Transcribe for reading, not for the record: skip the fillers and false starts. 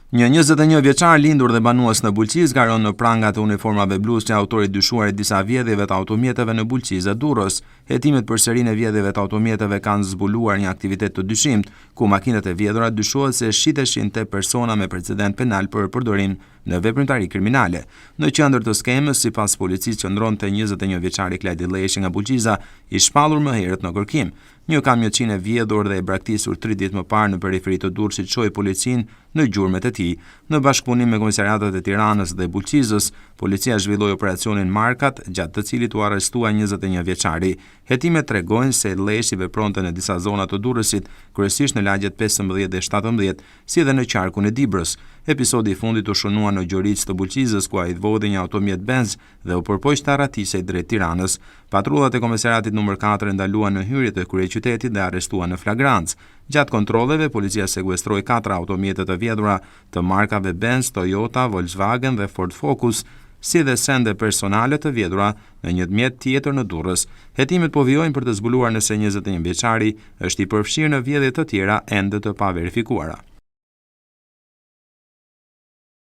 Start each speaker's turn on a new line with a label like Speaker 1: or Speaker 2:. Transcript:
Speaker 1: Një 21 vjeçar lindur dhe banues në Bulqiz garon në prangat e uniformave blu që autorit dyshuarit disa vjedhjeve të automjeteve në Bulqiz e Durrës. Hetimet për serinë e vjedhjeve të automjeteve kanë zbuluar një aktivitet të dyshimt, ku makinat e vjedhura dyshohet se shiteshin te persona me precedent penal për përdorim në veprimtari kriminale. Në qendër të skemës, sipas policisë, qëndronte 21 vjeçari Klajdi Lleshi nga Bulqiza, i shpallur më herët në kërkim. Një kamionet e vjedhur dhe e braktisur 3 ditë më parë në periferi të Durrësit çoi policinë në gjurmët e tij. Në bashkëpunim me komisariatet e Tiranës dhe Bulqizës, policia zhvilloi operacionin Markat, gjatë të cilit u arrestua 21 vjeçari. Hetimet tregojnë se Lleshi vepronte në disa zona të Durrësit, kryesisht në lagjet 15 dhe 17, si dhe në qarkun e Dibrës. Episodi i fundit u shënua në Gjoricë të Bulqizës, ku ai vodhi një automjet Benz dhe u përpoq të arratisej drejt Tiranës. Patrullat e komisariatit numër 4 ndaluan në hyrjet e kryeqytetit dhe arrestuan në flagrancë. Gjatë kontrolleve, policia sekuestroi 4 automjete të vjedhura të markave Benz, Toyota, Volkswagen dhe Ford Focus, si dhe sende personale të vjedhura në një mjet tjetër në Durrës. Hetimet po vijojnë për të zbuluar nëse 21 vjeçari është i përfshirë në vjedhje të tjera ende të paverifikuara.